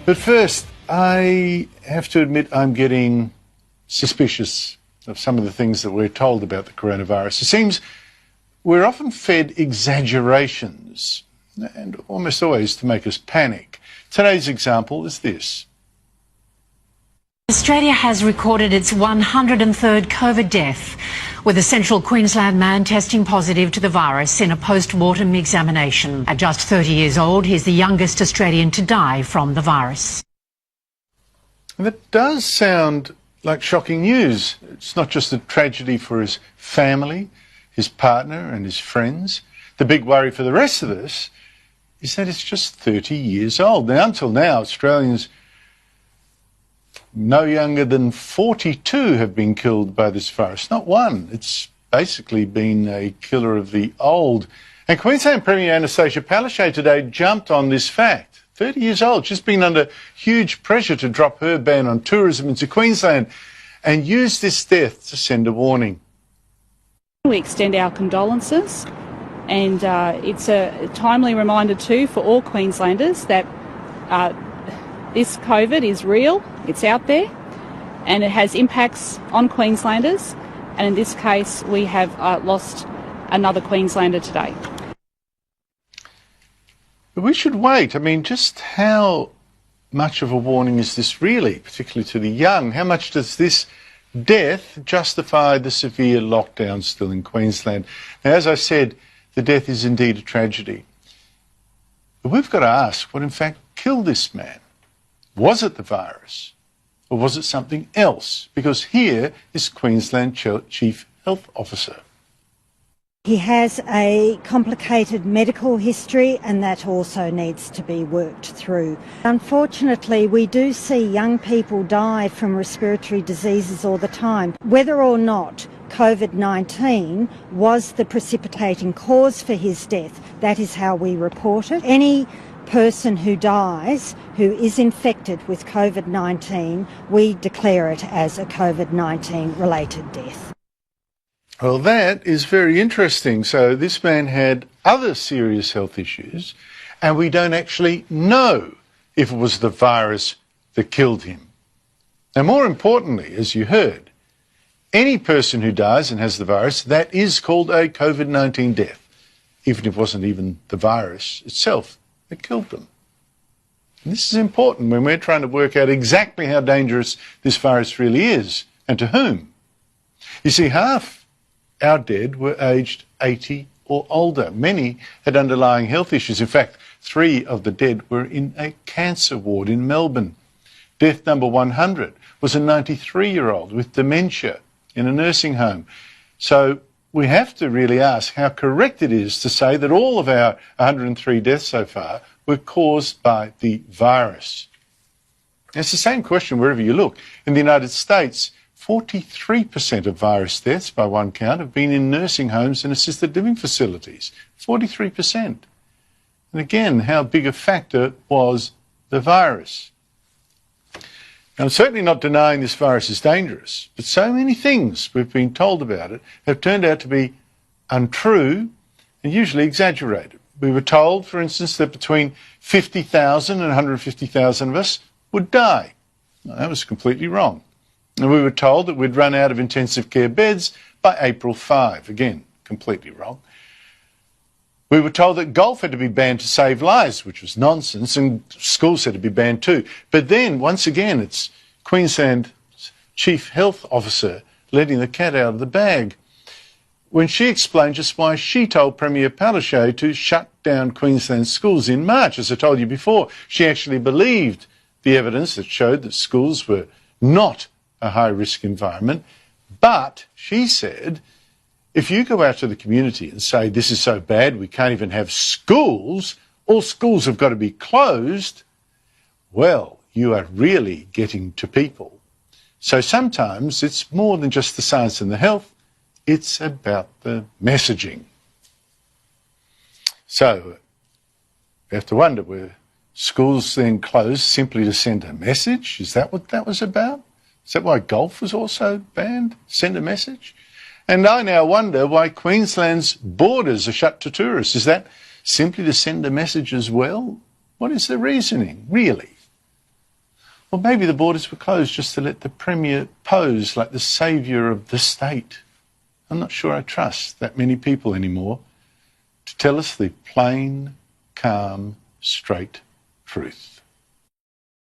But first, I have to admit I'm getting suspicious of some of the things that we're told about the coronavirus. It seems we're often fed exaggerations, and almost always to make us panic. Today's example is this. Australia has recorded its 103rd COVID death, with a central Queensland man testing positive to the virus in a post-mortem examination. At just 30 years old, he's the youngest Australian to die from the virus. And that does sound like shocking news. It's not just a tragedy for his family, his partner and his friends. The big worry for the rest of us is that it's just 30 years old. Now, until now, Australians no younger than 42 have been killed by this virus. Not one. It's basically been a killer of the old. And Queensland Premier Anastasia Palaszczuk today jumped on this fact. 30 years old. She's been under huge pressure to drop her ban on tourism into Queensland and use this death to send a warning. We extend our condolences, and it's a timely reminder too for all Queenslanders that this COVID is real, it's out there, and it has impacts on Queenslanders, and in this case we have lost another Queenslander today. But we should wait. I mean, just how much of a warning is this really, particularly to the young? How much does this death justify the severe lockdown still in Queensland? Now, as I said, the death is indeed a tragedy. But we've got to ask what in fact killed this man. Was it the virus, or was it something else? Because here is Queensland Chief Health Officer. He has a complicated medical history, and that also needs to be worked through. Unfortunately, we do see young people die from respiratory diseases all the time. Whether or not COVID-19 was the precipitating cause for his death, that is how we report it. Any person who dies who is infected with COVID-19, we declare it as a COVID-19 related death. Well, that is very interesting. So this man had other serious health issues, and we don't actually know if it was the virus that killed him. Now, more importantly, as you heard, any person who dies and has the virus, that is called a COVID-19 death, even if it wasn't even the virus itself that killed them. And this is important when we're trying to work out exactly how dangerous this virus really is and to whom. You see, half our dead were aged 80 or older. Many had underlying health issues. In fact, 3 of the dead were in a cancer ward in Melbourne. Death number 100 was a 93-year-old with dementia in a nursing home. So we have to really ask how correct it is to say that all of our 103 deaths so far were caused by the virus. It's the same question wherever you look. In the United States, 43% of virus deaths, by one count, have been in nursing homes and assisted living facilities. 43%. And again, how big a factor was the virus? Now, I'm certainly not denying this virus is dangerous, but so many things we've been told about it have turned out to be untrue and usually exaggerated. We were told, for instance, that between 50,000 and 150,000 of us would die. Well, that was completely wrong. And we were told that we'd run out of intensive care beds by April 5. Again, completely wrong. We were told that golf had to be banned to save lives, which was nonsense, and schools had to be banned too. But then, once again, it's Queensland's Chief Health Officer letting the cat out of the bag when she explained just why she told Premier Palaszczuk to shut down Queensland schools in March. As I told you before, she actually believed the evidence that showed that schools were not a high-risk environment. But she said, if you go out to the community and say, this is so bad, we can't even have schools, all schools have got to be closed, well, you are really getting to people. So sometimes it's more than just the science and the health, it's about the messaging. So we have to wonder, were schools then closed simply to send a message? Is that what that was about? Is that why golf was also banned? Send a message? And I now wonder why Queensland's borders are shut to tourists. Is that simply to send a message as well? What is the reasoning, really? Or maybe the borders were closed just to let the Premier pose like the saviour of the state. I'm not sure I trust that many people anymore to tell us the plain, calm, straight truth.